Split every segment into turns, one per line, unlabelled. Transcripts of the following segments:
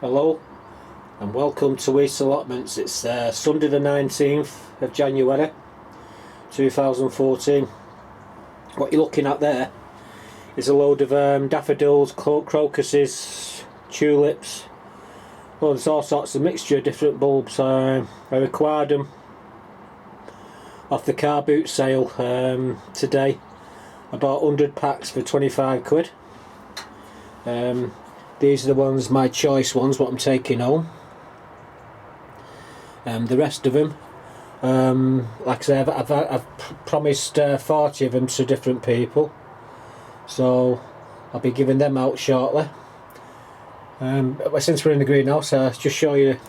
Hello and welcome to Weaste Allotments. It's Sunday the 19th of January 2014. What you're looking at there is a load of daffodils, crocuses, tulips. Well, there's all sorts of mixture of different bulbs. I acquired them off the car boot sale today. I bought 100 packs for 25 quid. These are the ones, my choice ones, what I'm taking home. The rest of them, like I say, I've promised 40 of them to different people, so I'll be giving them out shortly. Since we're in the greenhouse, I'll just show you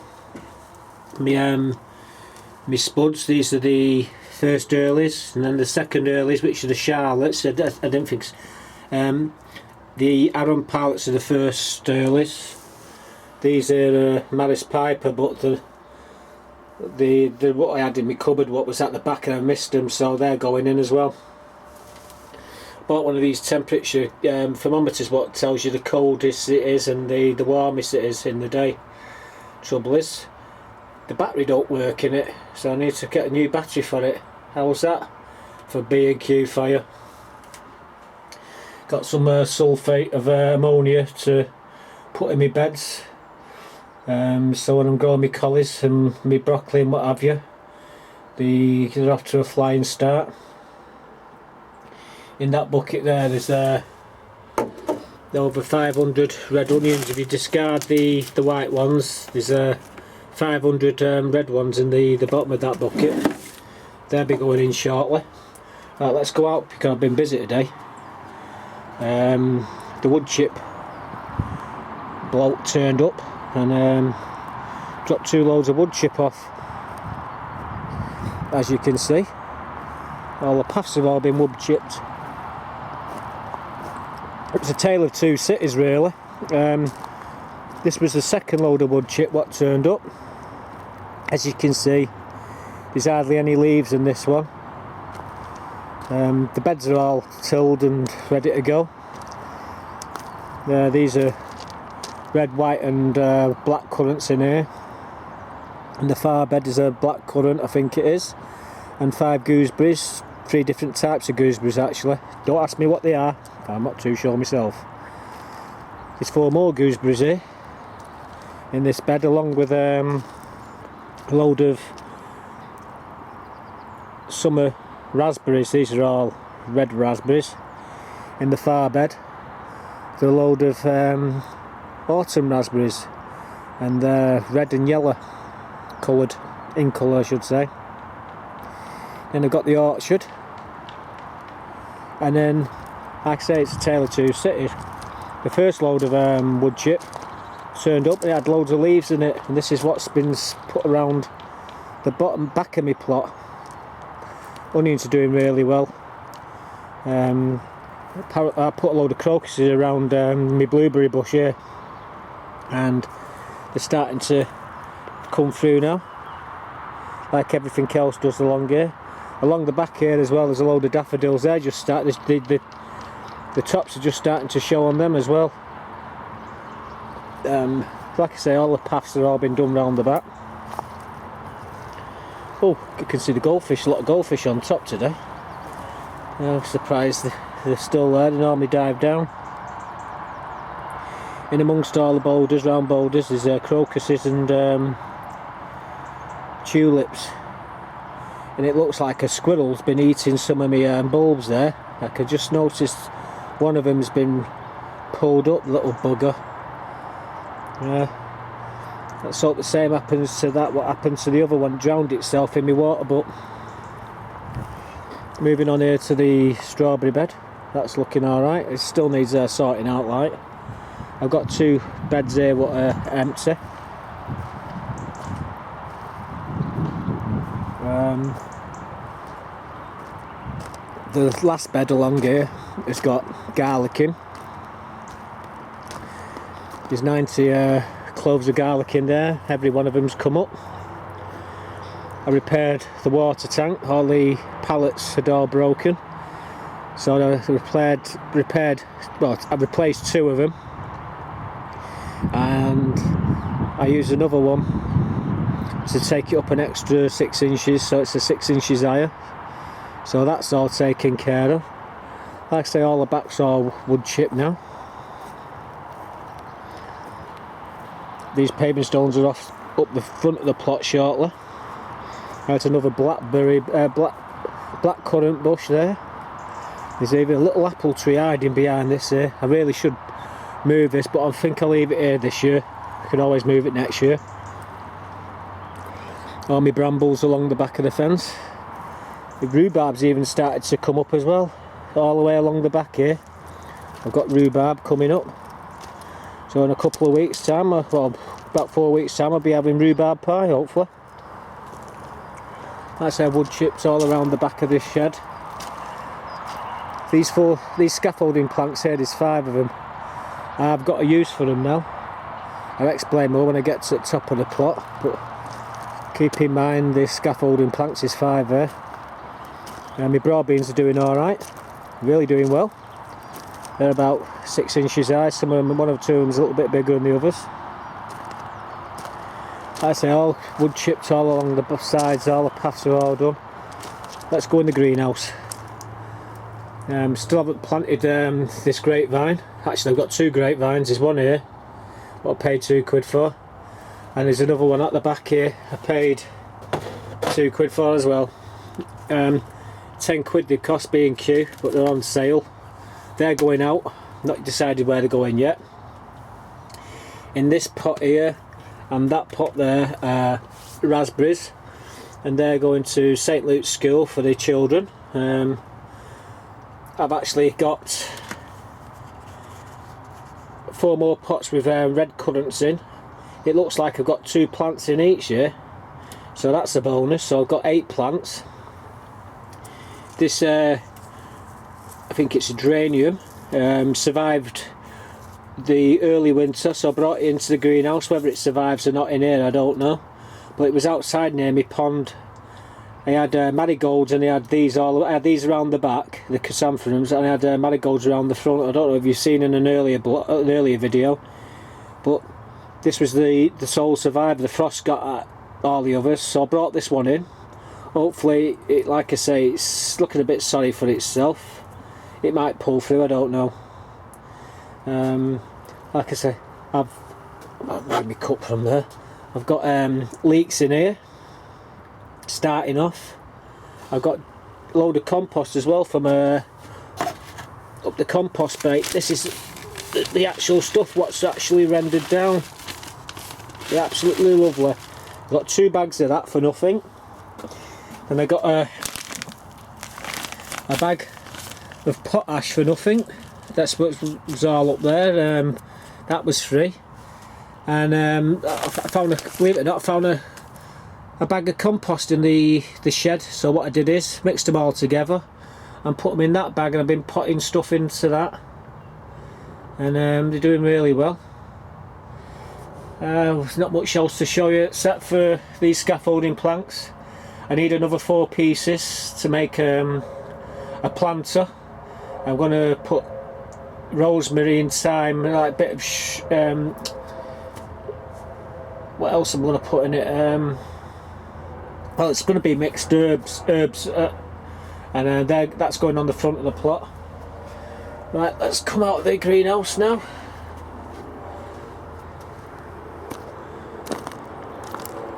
my spuds. These are the first earlies, and then the second earlies, which are the Charlottes. I didn't think. The Aron pallets are the first earlies. These are Maris Piper, but the what I had in my cupboard, what was at the back, and I missed them, so they're going in as well. Bought one of these temperature thermometers, what tells you the coldest it is and the warmest it is in the day. Trouble is, the battery don't work in it, so I need to get a new battery for it. How's that for B&Q fire? Got some sulphate of ammonia to put in my beds, so when I'm growing my collies and my broccoli and what have you, they're off to a flying start. In that bucket there's over 500 red onions. If you discard the white ones, there's 500 red ones in the bottom of that bucket. They'll be going in shortly. Right, let's go out because I've been busy today. The wood chip bloke turned up and dropped 2 loads of wood chip off. As you can see, all the paths have all been wood chipped. It was a tale of two cities really. This was the second load of wood chip what turned up. As you can see, there's hardly any leaves in this one. The beds are all tilled and ready to go. These are red, white and black currants in here. And the far bed is a black currant, I think it is. And 5 gooseberries, 3 different types of gooseberries actually. Don't ask me what they are, I'm not too sure myself. There's 4 more gooseberries here in this bed, along with a load of summer raspberries. These are all red raspberries. In the far bed there's a load of autumn raspberries, and they're red and yellow coloured, in colour I should say. Then I've got the orchard, and then like I say, it's a tale of two cities. The first load of wood chip turned up, it had loads of leaves in it, and this is what's been put around the back of my plot. Onions are doing really well. I put a load of crocuses around my blueberry bush here, and they're starting to come through now, like everything else does along here. Along the back here as well, there's a load of daffodils there. Just starting, the tops are just starting to show on them as well. Like I say, all the paths have all been done round the back. Oh, you can see the goldfish, a lot of goldfish on top today. I'm surprised they're still there, they normally dive down. In amongst all the boulders, round boulders, there's crocuses and tulips. And it looks like a squirrel's been eating some of my bulbs there. I could just notice one of them's been pulled up, little bugger. Let's hope the same happens to that, what happened to the other one, drowned itself in my water butt. Moving on here to the strawberry bed, that's looking alright. It still needs sorting out like. I've got 2 beds here what are empty. The last bed along here has got garlic in. There's 90 cloves of garlic in there, every one of them's come up. I repaired the water tank, all the pallets had all broken, so I repaired, well, I replaced 2 of them, and I use another one to take it up an extra 6 inches, so it's a 6 inches higher. So that's all taken care of. Like I say, all the backs are wood chip now. These paving stones are off up the front of the plot shortly. That's another blackberry, black currant bush there. There's even a little apple tree hiding behind this here. I really should move this, but I think I'll leave it here this year. I can always move it next year. All my brambles along the back of the fence. The rhubarb's even started to come up as well, all the way along the back here. I've got rhubarb coming up. So in a couple of weeks time, well, about 4 weeks time, I'll be having rhubarb pie, hopefully. That's our wood chips all around the back of this shed. These scaffolding planks here, there's 5 of them. I've got a use for them now. I'll explain more when I get to the top of the plot, but keep in mind the scaffolding planks is 5 there. And my broad beans are doing alright, really doing well. They're about 6 inches high, some of them, one or two of them is a little bit bigger than the others. Like I say, all wood chipped all along the sides, all the paths are all done. Let's go in the greenhouse. Still haven't planted this grapevine. Actually, I've got 2 grapevines. There's one here, what I paid £2 for, and there's another one at the back here I paid £2 for as well. 10 quid they cost B&Q, but they're on sale. They're going out, not decided where they're going yet. In this pot here and that pot there, raspberries, and they're going to St Luke's School for the children. I've actually got 4 more pots with red currants in. It looks like I've got 2 plants in each here, so that's a bonus. So I've got 8 plants. This I think it's a geranium, survived the early winter, so I brought it into the greenhouse. Whether it survives or not in here, I don't know, but it was outside near my pond. I had marigolds, and I had these around the back, the chrysanthemums, and I had marigolds around the front. I don't know if you've seen in an earlier video, but this was the sole survivor. The frost got at all the others, so I brought this one in. Hopefully, like I say, it's looking a bit sorry for itself. It might pull through, I don't know. Like I say, I've moved my cup from there. I've got leeks in here, starting off. I've got a load of compost as well from up the compost bait. This is the actual stuff, what's actually rendered down. They're absolutely lovely. I've got 2 bags of that for nothing. And I got a bag of potash for nothing. That's what was all up there. That was free. And I found, believe it or not, I found a bag of compost in the shed. So what I did is mixed them all together and put them in that bag, and I've been putting stuff into that. And they're doing really well. There's not much else to show you except for these scaffolding planks. I need another 4 pieces to make a planter. I'm going to put rosemary and thyme, like a bit of what else I'm going to put in it? Well, it's going to be mixed herbs, and that's going on the front of the plot. Right, let's come out of the greenhouse now.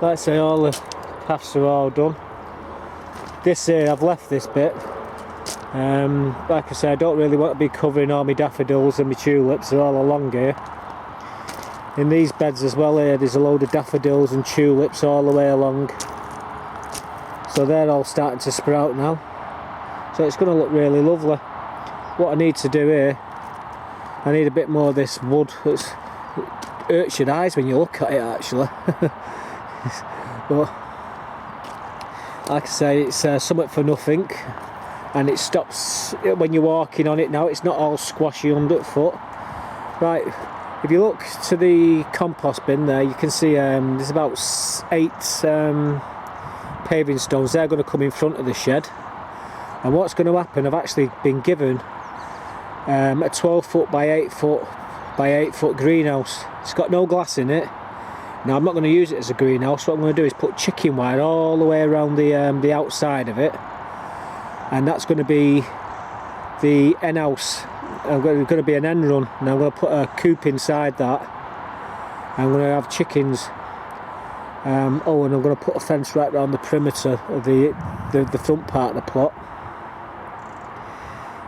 Like I say, all the paths are all done. This here, I've left this bit. Like I say, I don't really want to be covering all my daffodils and my tulips. They're all along here. In these beds as well here, there's a load of daffodils and tulips all the way along. So they're all starting to sprout now. So it's going to look really lovely. What I need to do here, I need a bit more of this wood. It hurts your eyes when you look at it, actually. But like I say, it's something for nothing, and it stops when you're walking on it now. It's not all squashy underfoot. Right, if you look to the compost bin there, you can see there's about 8 paving stones. They're going to come in front of the shed, and what's going to happen, I've actually been given a 12 foot by 8 foot by 8 foot greenhouse. It's got no glass in it. Now I'm not going to use it as a greenhouse. What I'm going to do is put chicken wire all the way around the outside of it, and that's going to be the hen house. There's going to be an hen run, and I'm going to put a coop inside that. I'm going to have chickens. Oh, and I'm going to put a fence right around the perimeter of the front part of the plot,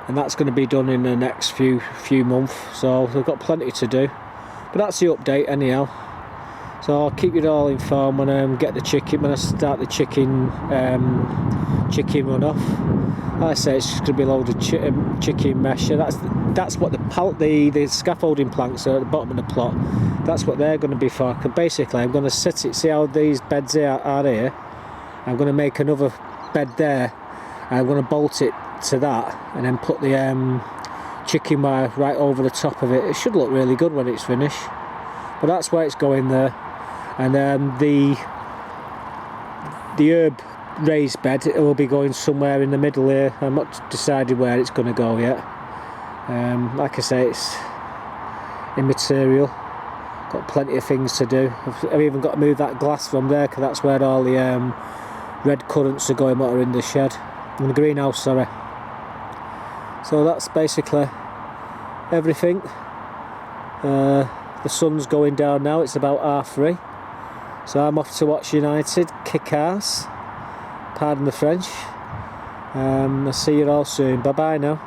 and that's going to be done in the next few months. So we've got plenty to do, but that's the update anyhow. So I'll keep you all informed when I get the chicken, when I start the chicken run off. Like I say, it's just going to be a load of chicken mesh. That's what the scaffolding planks are at the bottom of the plot. That's what they're going to be for. Basically, I'm going to set it. See how these beds here are here? I'm going to make another bed there. And I'm going to bolt it to that, and then put the chicken wire right over the top of it. It should look really good when it's finished. But that's why it's going there. And the herb raised bed, it will be going somewhere in the middle here. I'm not decided where it's going to go yet. Like I say, it's immaterial. Got plenty of things to do. I've even got to move that glass from there, because that's where all the red currants are going, what are in the shed, in the greenhouse, sorry. So that's basically everything. The sun's going down now, it's about 3:30. So I'm off to watch United kick ass. Pardon the French. I'll see you all soon. Bye bye now.